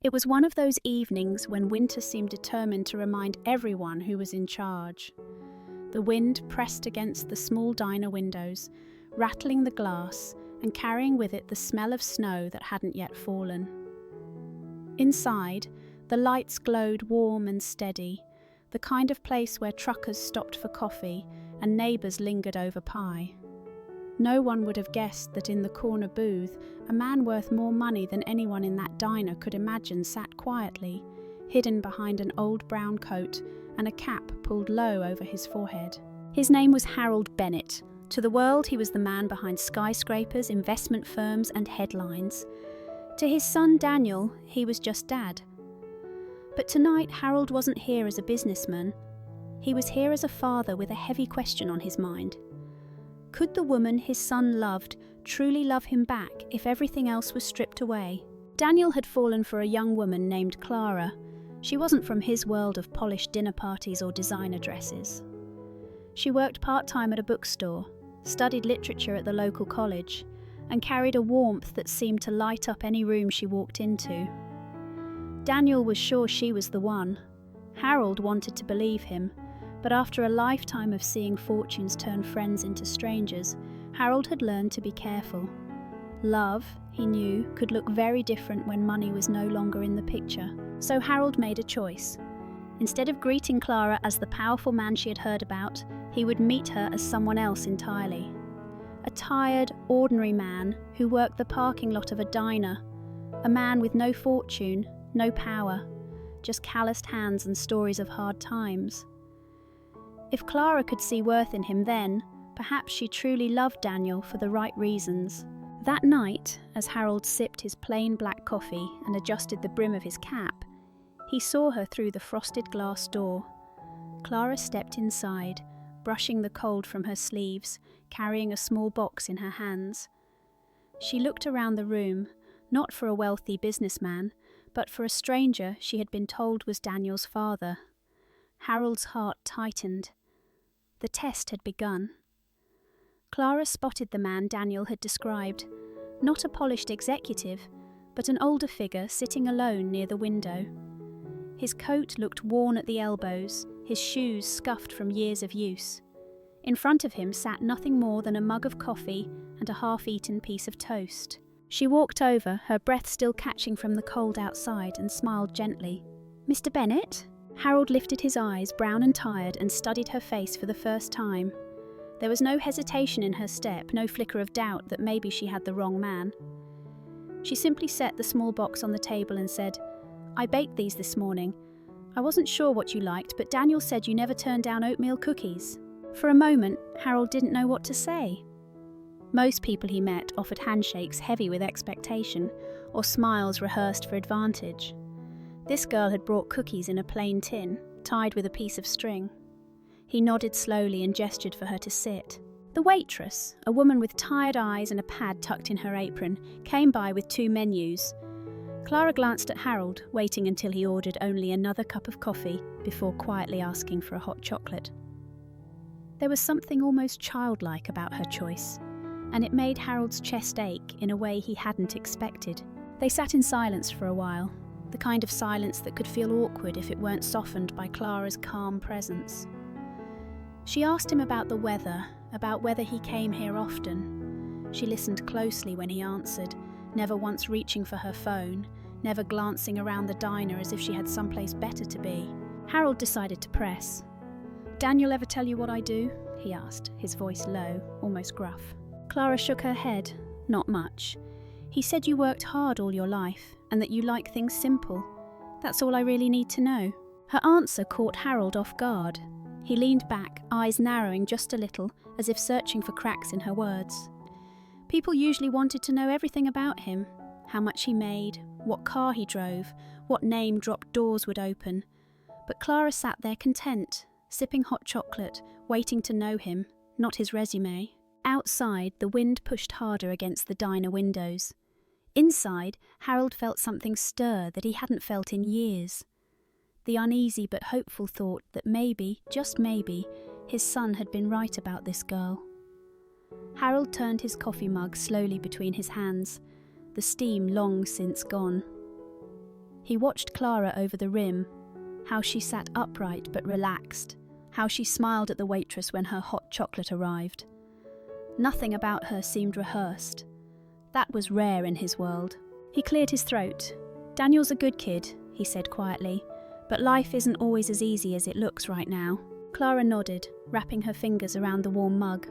It was one of those evenings when winter seemed determined to remind everyone who was in charge. The wind pressed against the small diner windows, rattling the glass and carrying with it the smell of snow that hadn't yet fallen. Inside, the lights glowed warm and steady, the kind of place where truckers stopped for coffee and neighbours lingered over pie. No one would have guessed that in the corner booth, a man worth more money than anyone in that diner could imagine sat quietly, hidden behind an old brown coat and a cap pulled low over his forehead. His name was Harold Bennett. To the world, he was the man behind skyscrapers, investment firms, and headlines. To his son Daniel, he was just Dad. But tonight, Harold wasn't here as a businessman. He was here as a father with a heavy question on his mind. Could the woman his son loved truly love him back if everything else was stripped away? Daniel had fallen for a young woman named Clara. She wasn't from his world of polished dinner parties or designer dresses. She worked part-time at a bookstore, studied literature at the local college, and carried a warmth that seemed to light up any room she walked into. Daniel was sure she was the one. Harold wanted to believe him, but after a lifetime of seeing fortunes turn friends into strangers, Harold had learned to be careful. Love, he knew, could look very different when money was no longer in the picture. So Harold made a choice. Instead of greeting Clara as the powerful man she had heard about, he would meet her as someone else entirely. A tired, ordinary man who worked the parking lot of a diner. A man with no fortune, no power, just calloused hands and stories of hard times. If Clara could see worth in him then, perhaps she truly loved Daniel for the right reasons. That night, as Harold sipped his plain black coffee and adjusted the brim of his cap, he saw her through the frosted glass door. Clara stepped inside, brushing the cold from her sleeves, carrying a small box in her hands. She looked around the room, not for a wealthy businessman, but for a stranger she had been told was Daniel's father. Harold's heart tightened. The test had begun. Clara spotted the man Daniel had described, not a polished executive, but an older figure sitting alone near the window. His coat looked worn at the elbows, his shoes scuffed from years of use. In front of him sat nothing more than a mug of coffee and a half-eaten piece of toast. She walked over, her breath still catching from the cold outside, and smiled gently. "Mr. Bennett?" Harold lifted his eyes, brown and tired, and studied her face for the first time. There was no hesitation in her step, no flicker of doubt that maybe she had the wrong man. She simply set the small box on the table and said, "I baked these this morning. I wasn't sure what you liked, but Daniel said you never turned down oatmeal cookies." For a moment, Harold didn't know what to say. Most people he met offered handshakes heavy with expectation, or smiles rehearsed for advantage. This girl had brought cookies in a plain tin, tied with a piece of string. He nodded slowly and gestured for her to sit. The waitress, a woman with tired eyes and a pad tucked in her apron, came by with 2 menus. Clara glanced at Harold, waiting until he ordered only another cup of coffee before quietly asking for a hot chocolate. There was something almost childlike about her choice, and it made Harold's chest ache in a way he hadn't expected. They sat in silence for a while, the kind of silence that could feel awkward if it weren't softened by Clara's calm presence. She asked him about the weather, about whether he came here often. She listened closely when he answered, never once reaching for her phone, never glancing around the diner as if she had someplace better to be. Harold decided to press. "Daniel ever tell you what I do?" he asked, his voice low, almost gruff. Clara shook her head. "Not much. He said you worked hard all your life, and that you like things simple. That's all I really need to know." Her answer caught Harold off guard. He leaned back, eyes narrowing just a little, as if searching for cracks in her words. People usually wanted to know everything about him. How much he made, what car he drove, what name-dropped doors would open. But Clara sat there content, sipping hot chocolate, waiting to know him, not his resume. Outside, the wind pushed harder against the diner windows. Inside, Harold felt something stir that he hadn't felt in years. The uneasy but hopeful thought that maybe, just maybe, his son had been right about this girl. Harold turned his coffee mug slowly between his hands, the steam long since gone. He watched Clara over the rim, how she sat upright but relaxed, how she smiled at the waitress when her hot chocolate arrived. Nothing about her seemed rehearsed. That was rare in his world. He cleared his throat. "Daniel's a good kid," he said quietly, "but life isn't always as easy as it looks right now." Clara nodded, wrapping her fingers around the warm mug.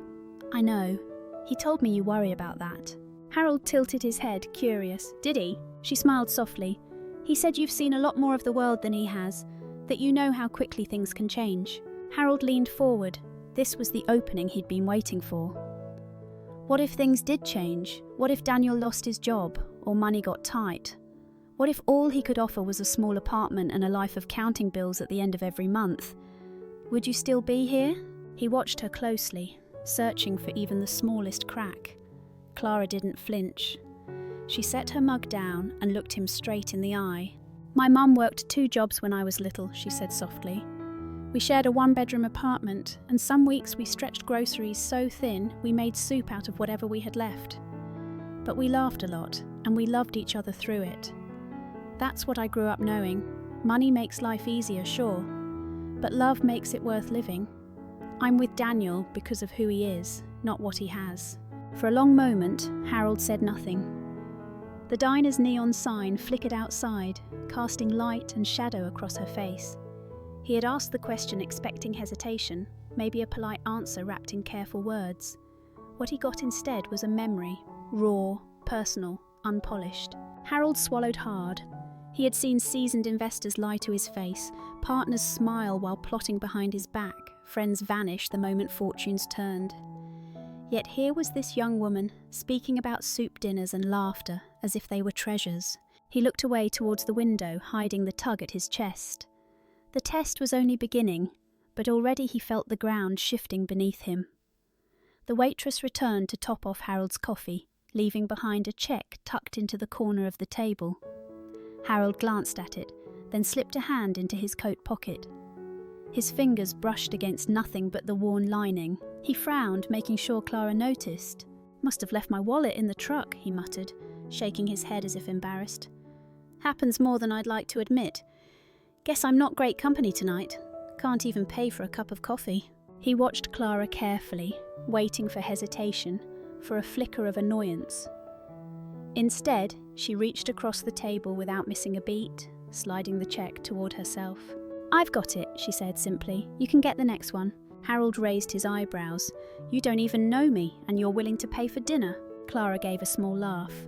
"I know. He told me you worry about that." Harold tilted his head, curious. "Did he?" She smiled softly. "He said you've seen a lot more of the world than he has, that you know how quickly things can change." Harold leaned forward. This was the opening he'd been waiting for. What if things did change? What if Daniel lost his job, or money got tight? What if all he could offer was a small apartment and a life of counting bills at the end of every month? Would you still be here? He watched her closely, searching for even the smallest crack. Clara didn't flinch. She set her mug down and looked him straight in the eye. "My mum worked 2 jobs when I was little," she said softly. "We shared a 1-bedroom apartment, and some weeks we stretched groceries so thin we made soup out of whatever we had left. But we laughed a lot, and we loved each other through it. That's what I grew up knowing. Money makes life easier, sure, but love makes it worth living. I'm with Daniel because of who he is, not what he has." For a long moment, Harold said nothing. The diner's neon sign flickered outside, casting light and shadow across her face. He had asked the question expecting hesitation, maybe a polite answer wrapped in careful words. What he got instead was a memory, raw, personal, unpolished. Harold swallowed hard. He had seen seasoned investors lie to his face, partners smile while plotting behind his back, friends vanish the moment fortunes turned. Yet here was this young woman, speaking about soup dinners and laughter as if they were treasures. He looked away towards the window, hiding the tug at his chest. The test was only beginning, but already he felt the ground shifting beneath him. The waitress returned to top off Harold's coffee, leaving behind a check tucked into the corner of the table. Harold glanced at it, then slipped a hand into his coat pocket. His fingers brushed against nothing but the worn lining. He frowned, making sure Clara noticed. "Must have left my wallet in the truck," he muttered, shaking his head as if embarrassed. "Happens more than I'd like to admit. Guess I'm not great company tonight. Can't even pay for a cup of coffee." He watched Clara carefully, waiting for hesitation, for a flicker of annoyance. Instead, she reached across the table without missing a beat, sliding the check toward herself. "I've got it," she said simply. "You can get the next one." Harold raised his eyebrows. "You don't even know me, and you're willing to pay for dinner?" Clara gave a small laugh.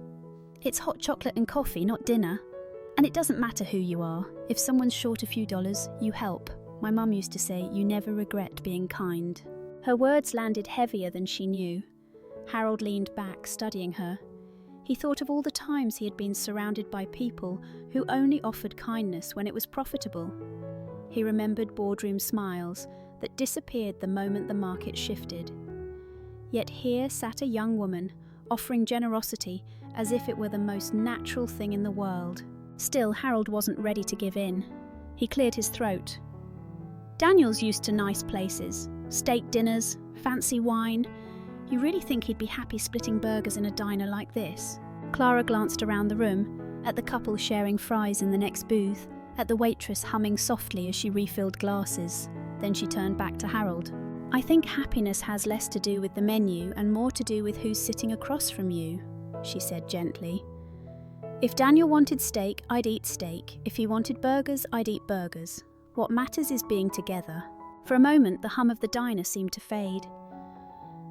"It's hot chocolate and coffee, not dinner. And it doesn't matter who you are. If someone's short a few dollars, you help. My mum used to say, you never regret being kind." Her words landed heavier than she knew. Harold leaned back, studying her. He thought of all the times he had been surrounded by people who only offered kindness when it was profitable. He remembered boardroom smiles that disappeared the moment the market shifted. Yet here sat a young woman, offering generosity as if it were the most natural thing in the world. Still, Harold wasn't ready to give in. He cleared his throat. "Daniel's used to nice places, steak dinners, fancy wine. You really think he'd be happy splitting burgers in a diner like this?" Clara glanced around the room, at the couple sharing fries in the next booth, at the waitress humming softly as she refilled glasses. Then she turned back to Harold. "I think happiness has less to do with the menu and more to do with who's sitting across from you," she said gently. "If Daniel wanted steak, I'd eat steak. If he wanted burgers, I'd eat burgers. What matters is being together." For a moment, the hum of the diner seemed to fade.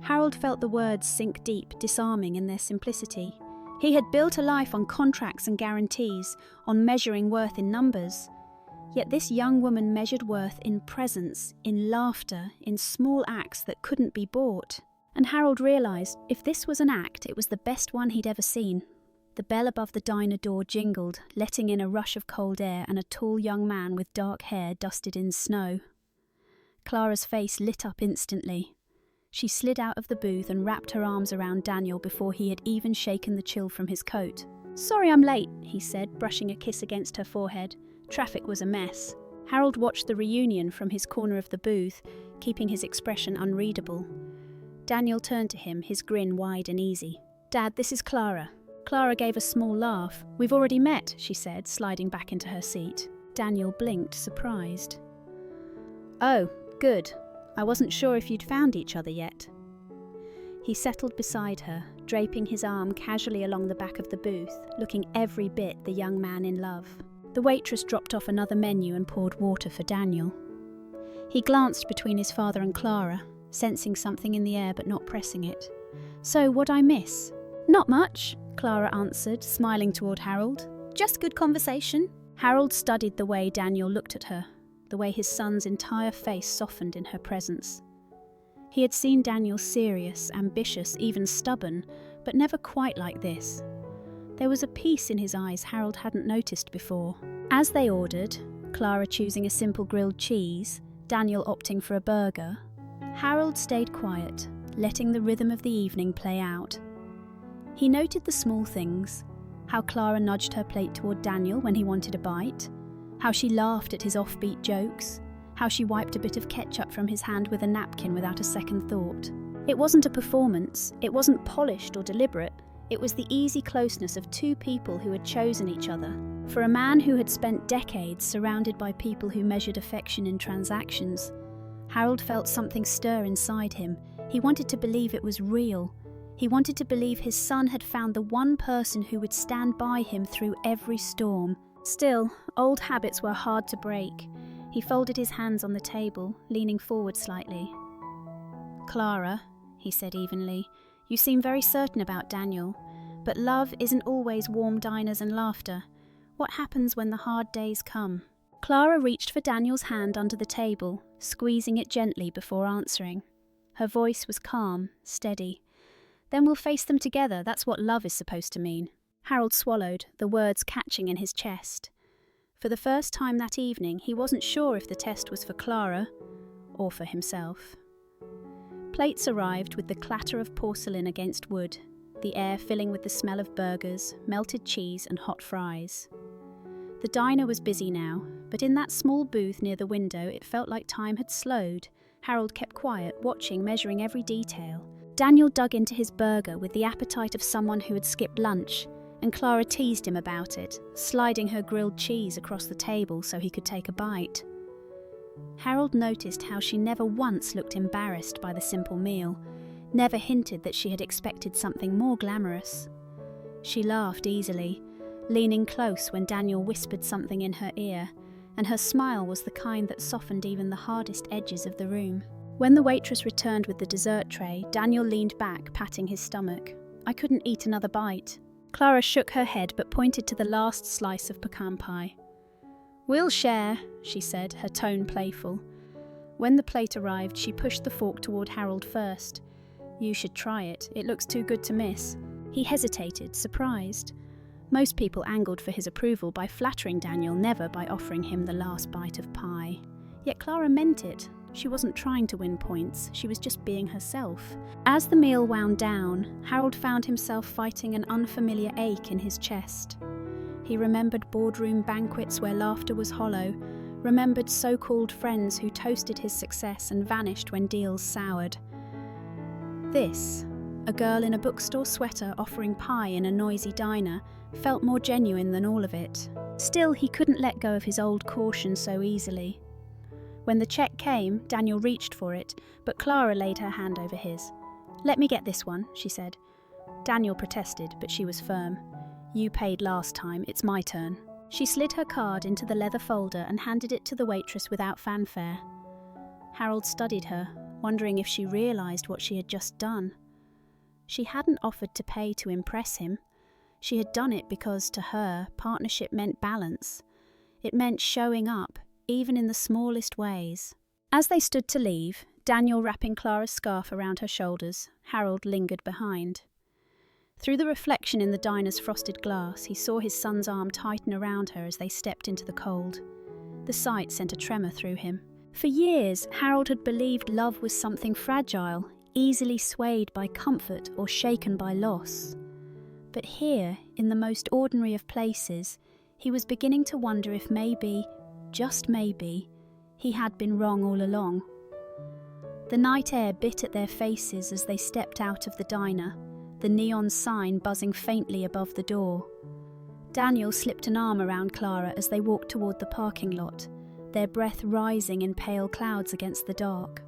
Harold felt the words sink deep, disarming in their simplicity. He had built a life on contracts and guarantees, on measuring worth in numbers. Yet this young woman measured worth in presence, in laughter, in small acts that couldn't be bought. And Harold realised, if this was an act, it was the best one he'd ever seen. The bell above the diner door jingled, letting in a rush of cold air and a tall young man with dark hair dusted in snow. Clara's face lit up instantly. She slid out of the booth and wrapped her arms around Daniel before he had even shaken the chill from his coat. "Sorry I'm late," he said, brushing a kiss against her forehead. Traffic was a mess. Harold watched the reunion from his corner of the booth, keeping his expression unreadable. Daniel turned to him, his grin wide and easy. "Dad, this is Clara." Clara gave a small laugh. "We've already met," she said, sliding back into her seat. Daniel blinked, surprised. "Oh, good. I wasn't sure if you'd found each other yet." He settled beside her, draping his arm casually along the back of the booth, looking every bit the young man in love. The waitress dropped off another menu and poured water for Daniel. He glanced between his father and Clara, sensing something in the air but not pressing it. "So, what'd I miss?" "Not much," Clara answered, smiling toward Harold. "Just good conversation." Harold studied the way Daniel looked at her, the way his son's entire face softened in her presence. He had seen Daniel serious, ambitious, even stubborn, but never quite like this. There was a peace in his eyes Harold hadn't noticed before. As they ordered, Clara choosing a simple grilled cheese, Daniel opting for a burger, Harold stayed quiet, letting the rhythm of the evening play out. He noted the small things, how Clara nudged her plate toward Daniel when he wanted a bite, how she laughed at his offbeat jokes, how she wiped a bit of ketchup from his hand with a napkin without a second thought. It wasn't a performance, it wasn't polished or deliberate, it was the easy closeness of two people who had chosen each other. For a man who had spent decades surrounded by people who measured affection in transactions, Harold felt something stir inside him. He wanted to believe it was real. He wanted to believe his son had found the one person who would stand by him through every storm. Still, old habits were hard to break. He folded his hands on the table, leaning forward slightly. "Clara," he said evenly, "you seem very certain about Daniel, but love isn't always warm diners and laughter. What happens when the hard days come?" Clara reached for Daniel's hand under the table, squeezing it gently before answering. Her voice was calm, steady. "Then we'll face them together, that's what love is supposed to mean." Harold swallowed, the words catching in his chest. For the first time that evening, he wasn't sure if the test was for Clara or for himself. Plates arrived with the clatter of porcelain against wood, the air filling with the smell of burgers, melted cheese and hot fries. The diner was busy now, but in that small booth near the window it felt like time had slowed. Harold kept quiet, watching, measuring every detail. Daniel dug into his burger with the appetite of someone who had skipped lunch, and Clara teased him about it, sliding her grilled cheese across the table so he could take a bite. Harold noticed how she never once looked embarrassed by the simple meal, never hinted that she had expected something more glamorous. She laughed easily, leaning close when Daniel whispered something in her ear, and her smile was the kind that softened even the hardest edges of the room. When the waitress returned with the dessert tray, Daniel leaned back, patting his stomach. "I couldn't eat another bite." Clara shook her head but pointed to the last slice of pecan pie. "We'll share," she said, her tone playful. When the plate arrived, she pushed the fork toward Harold first. "You should try it. It looks too good to miss." He hesitated, surprised. Most people angled for his approval by flattering Daniel, never by offering him the last bite of pie. Yet Clara meant it. She wasn't trying to win points, she was just being herself. As the meal wound down, Harold found himself fighting an unfamiliar ache in his chest. He remembered boardroom banquets where laughter was hollow, remembered so-called friends who toasted his success and vanished when deals soured. This, a girl in a bookstore sweater offering pie in a noisy diner, felt more genuine than all of it. Still, he couldn't let go of his old caution so easily. When the check came, Daniel reached for it, but Clara laid her hand over his. "Let me get this one," she said. Daniel protested, but she was firm. "You paid last time, it's my turn." She slid her card into the leather folder and handed it to the waitress without fanfare. Harold studied her, wondering if she realised what she had just done. She hadn't offered to pay to impress him. She had done it because, to her, partnership meant balance. It meant showing up, even in the smallest ways. As they stood to leave, Daniel wrapping Clara's scarf around her shoulders, Harold lingered behind. Through the reflection in the diner's frosted glass, he saw his son's arm tighten around her as they stepped into the cold. The sight sent a tremor through him. For years, Harold had believed love was something fragile, easily swayed by comfort or shaken by loss. But here, in the most ordinary of places, he was beginning to wonder if maybe, just maybe, he had been wrong all along. The night air bit at their faces as they stepped out of the diner, the neon sign buzzing faintly above the door. Daniel slipped an arm around Clara as they walked toward the parking lot, their breath rising in pale clouds against the dark.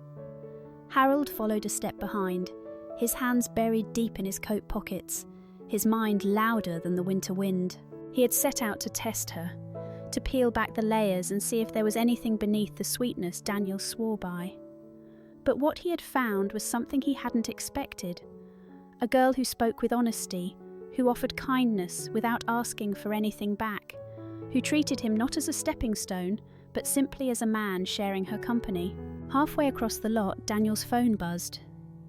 Harold followed a step behind, his hands buried deep in his coat pockets, his mind louder than the winter wind. He had set out to test her, to peel back the layers and see if there was anything beneath the sweetness Daniel swore by. But what he had found was something he hadn't expected. A girl who spoke with honesty, who offered kindness without asking for anything back, who treated him not as a stepping stone, but simply as a man sharing her company. Halfway across the lot, Daniel's phone buzzed.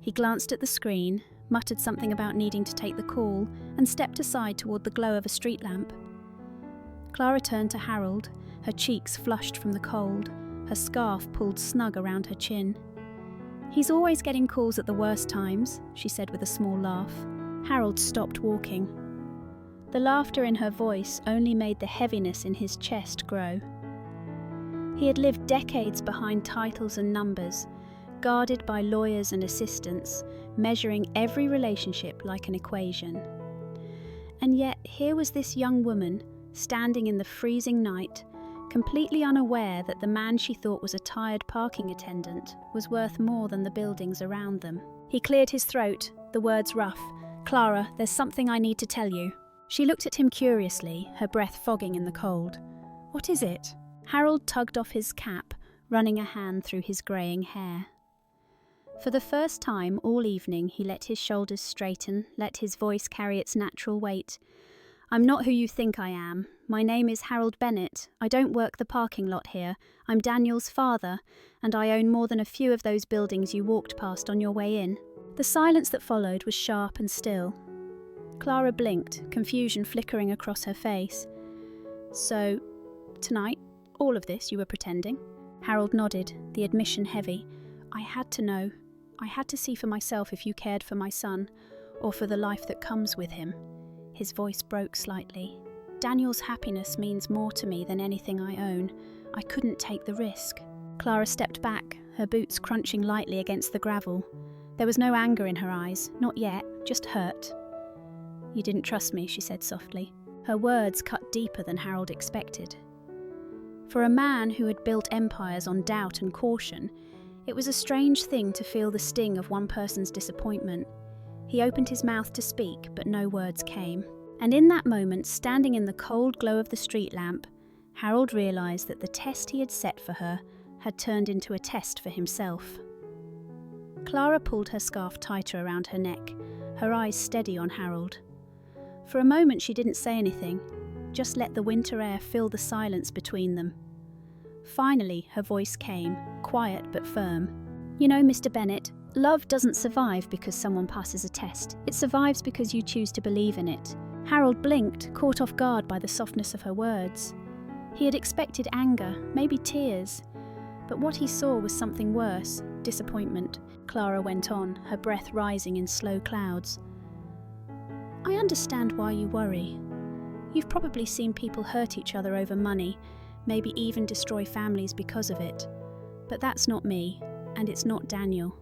He glanced at the screen, muttered something about needing to take the call, and stepped aside toward the glow of a street lamp. Clara turned to Harold, her cheeks flushed from the cold, her scarf pulled snug around her chin. "He's always getting calls at the worst times," she said with a small laugh. Harold stopped walking. The laughter in her voice only made the heaviness in his chest grow. He had lived decades behind titles and numbers, guarded by lawyers and assistants, measuring every relationship like an equation. And yet here was this young woman, standing in the freezing night, completely unaware that the man she thought was a tired parking attendant was worth more than the buildings around them. He cleared his throat, the words rough. "Clara, there's something I need to tell you." She looked at him curiously, her breath fogging in the cold. "What is it?" Harold tugged off his cap, running a hand through his greying hair. For the first time all evening he let his shoulders straighten, let his voice carry its natural weight. "I'm not who you think I am. My name is Harold Bennett. I don't work the parking lot here. I'm Daniel's father, and I own more than a few of those buildings you walked past on your way in." The silence that followed was sharp and still. Clara blinked, confusion flickering across her face. "So, tonight, all of this you were pretending?" Harold nodded, the admission heavy. "I had to know. I had to see for myself if you cared for my son, or for the life that comes with him." His voice broke slightly. "Daniel's happiness means more to me than anything I own. I couldn't take the risk." Clara stepped back, her boots crunching lightly against the gravel. There was no anger in her eyes, not yet, just hurt. "You didn't trust me," she said softly. Her words cut deeper than Harold expected. For a man who had built empires on doubt and caution, it was a strange thing to feel the sting of one person's disappointment. He opened his mouth to speak, but no words came. And in that moment, standing in the cold glow of the street lamp, Harold realised that the test he had set for her had turned into a test for himself. Clara pulled her scarf tighter around her neck, her eyes steady on Harold. For a moment she didn't say anything, just let the winter air fill the silence between them. Finally, her voice came, quiet but firm. "You know, Mr. Bennett, love doesn't survive because someone passes a test. It survives because you choose to believe in it." Harold blinked, caught off guard by the softness of her words. He had expected anger, maybe tears, but what he saw was something worse, disappointment. Clara went on, her breath rising in slow clouds. "I understand why you worry. You've probably seen people hurt each other over money, maybe even destroy families because of it. But that's not me, and it's not Daniel.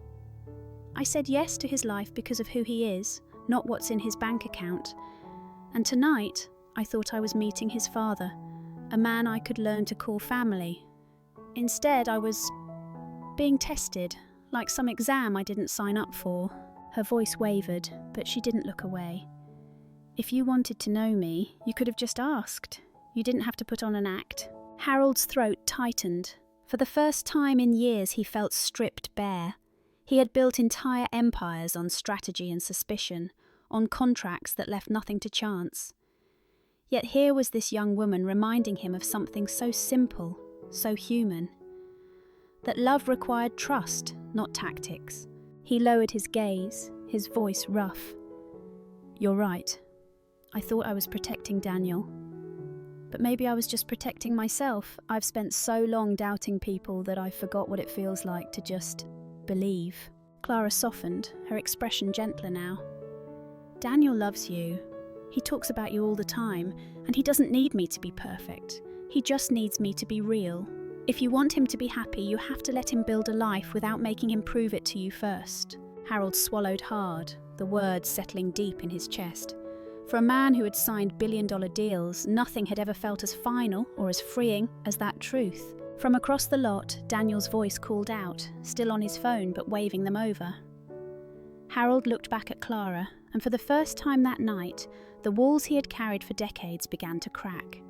I said yes to his life because of who he is, not what's in his bank account. And tonight, I thought I was meeting his father, a man I could learn to call family. Instead, I was being tested, like some exam I didn't sign up for." Her voice wavered, but she didn't look away. "If you wanted to know me, you could have just asked. You didn't have to put on an act." Harold's throat tightened. For the first time in years he felt stripped bare. He had built entire empires on strategy and suspicion, on contracts that left nothing to chance. Yet here was this young woman reminding him of something so simple, so human. That love required trust, not tactics. He lowered his gaze, his voice rough. "You're right. I thought I was protecting Daniel. But maybe I was just protecting myself. I've spent so long doubting people that I forgot what it feels like to just believe." Clara softened, her expression gentler now. "Daniel loves you. He talks about you all the time, and he doesn't need me to be perfect. He just needs me to be real. If you want him to be happy, you have to let him build a life without making him prove it to you first." Harold swallowed hard, the words settling deep in his chest. For a man who had signed billion-dollar deals, nothing had ever felt as final or as freeing as that truth. From across the lot, Daniel's voice called out, still on his phone but waving them over. Harold looked back at Clara, and for the first time that night, the walls he had carried for decades began to crack.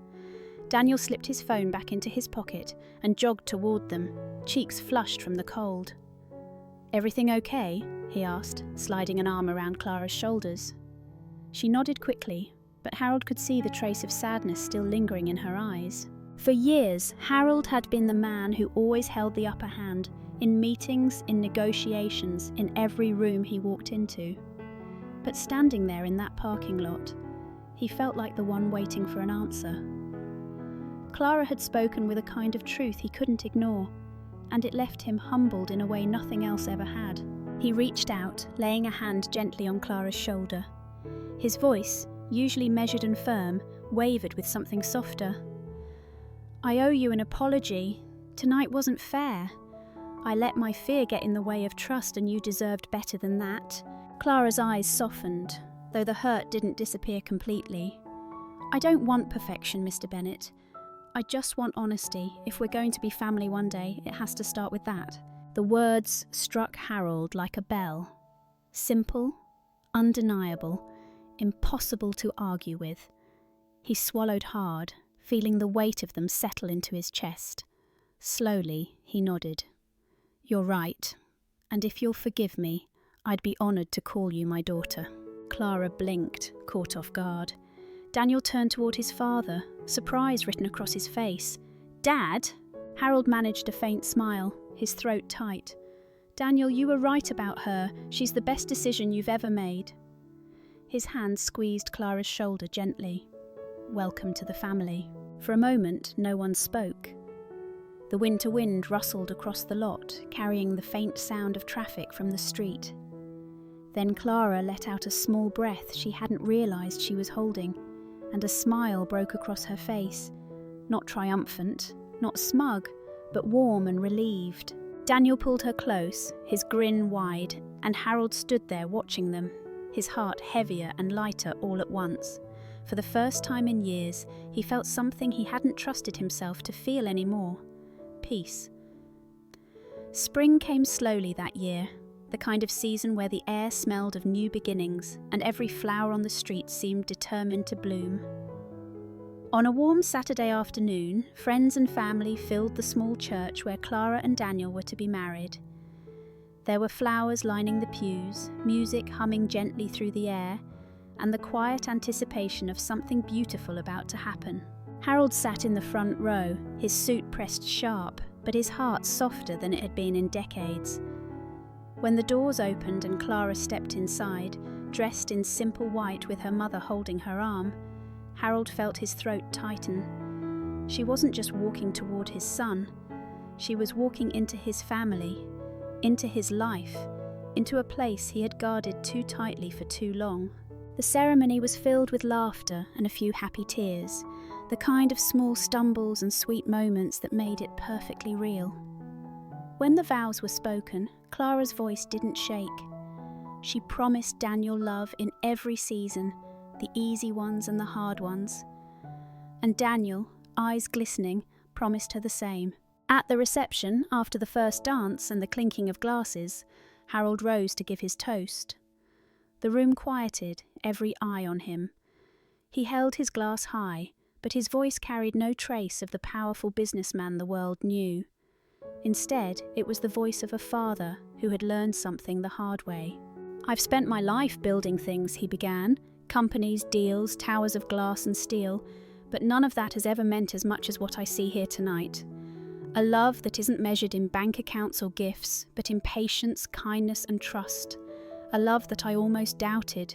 Daniel slipped his phone back into his pocket and jogged toward them, cheeks flushed from the cold. "Everything okay?" he asked, sliding an arm around Clara's shoulders. She nodded quickly, but Harold could see the trace of sadness still lingering in her eyes. For years, Harold had been the man who always held the upper hand, in meetings, in negotiations, in every room he walked into. But standing there in that parking lot, he felt like the one waiting for an answer. Clara had spoken with a kind of truth he couldn't ignore, and it left him humbled in a way nothing else ever had. He reached out, laying a hand gently on Clara's shoulder. His voice, usually measured and firm, wavered with something softer. "I owe you an apology. Tonight wasn't fair. I let my fear get in the way of trust, and you deserved better than that." Clara's eyes softened, though the hurt didn't disappear completely. "I don't want perfection, Mr. Bennett. I just want honesty. If we're going to be family one day, it has to start with that." The words struck Harold like a bell. Simple, undeniable, impossible to argue with. He swallowed hard, feeling the weight of them settle into his chest. Slowly, he nodded. "You're right, and if you'll forgive me, I'd be honoured to call you my daughter." Clara blinked, caught off guard. Daniel turned toward his father, surprise written across his face. "Dad?" Harold managed a faint smile, his throat tight. "Daniel, you were right about her. She's the best decision you've ever made." His hand squeezed Clara's shoulder gently. "Welcome to the family." For a moment, no one spoke. The winter wind rustled across the lot, carrying the faint sound of traffic from the street. Then Clara let out a small breath she hadn't realised she was holding, and a smile broke across her face. Not triumphant, not smug, but warm and relieved. Daniel pulled her close, his grin wide, and Harold stood there watching them, his heart heavier and lighter all at once. For the first time in years, he felt something he hadn't trusted himself to feel anymore. Peace. Spring came slowly that year, the kind of season where the air smelled of new beginnings, and every flower on the street seemed determined to bloom. On a warm Saturday afternoon, friends and family filled the small church where Clara and Daniel were to be married. There were flowers lining the pews, music humming gently through the air, and the quiet anticipation of something beautiful about to happen. Harold sat in the front row, his suit pressed sharp, but his heart softer than it had been in decades. When the doors opened and Clara stepped inside, dressed in simple white with her mother holding her arm, Harold felt his throat tighten. She wasn't just walking toward his son, she was walking into his family, into his life, into a place he had guarded too tightly for too long. The ceremony was filled with laughter and a few happy tears, the kind of small stumbles and sweet moments that made it perfectly real. When the vows were spoken, Clara's voice didn't shake. She promised Daniel love in every season, the easy ones and the hard ones. And Daniel, eyes glistening, promised her the same. At the reception, after the first dance and the clinking of glasses, Harold rose to give his toast. The room quieted, every eye on him. He held his glass high, but his voice carried no trace of the powerful businessman the world knew. Instead, it was the voice of a father who had learned something the hard way. "I've spent my life building things," he began, "companies, deals, towers of glass and steel, but none of that has ever meant as much as what I see here tonight. A love that isn't measured in bank accounts or gifts, but in patience, kindness and trust. A love that I almost doubted,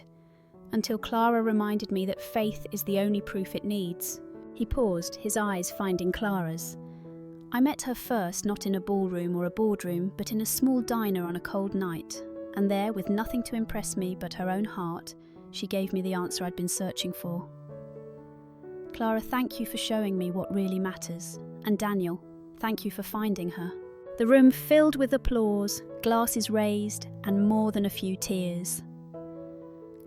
until Clara reminded me that faith is the only proof it needs." He paused, his eyes finding Clara's. "I met her first not in a ballroom or a boardroom, but in a small diner on a cold night, and there, with nothing to impress me but her own heart, she gave me the answer I'd been searching for. Clara, thank you for showing me what really matters, and Daniel, thank you for finding her." The room filled with applause, glasses raised, and more than a few tears.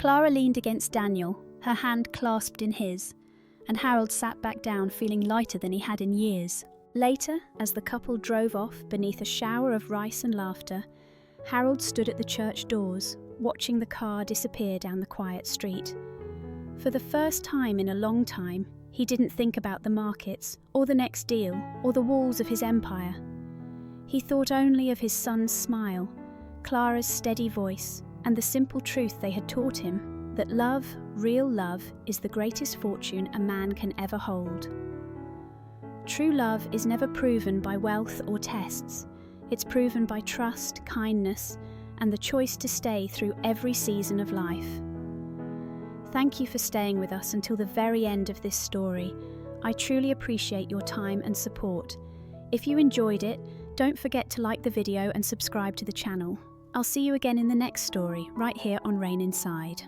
Clara leaned against Daniel, her hand clasped in his, and Harold sat back down feeling lighter than he had in years. Later, as the couple drove off beneath a shower of rice and laughter, Harold stood at the church doors, watching the car disappear down the quiet street. For the first time in a long time, he didn't think about the markets, or the next deal, or the walls of his empire. He thought only of his son's smile, Clara's steady voice, and the simple truth they had taught him, that love, real love, is the greatest fortune a man can ever hold. True love is never proven by wealth or tests. It's proven by trust, kindness, and the choice to stay through every season of life. Thank you for staying with us until the very end of this story. I truly appreciate your time and support. If you enjoyed it, don't forget to like the video and subscribe to the channel. I'll see you again in the next story, right here on Rain Inside.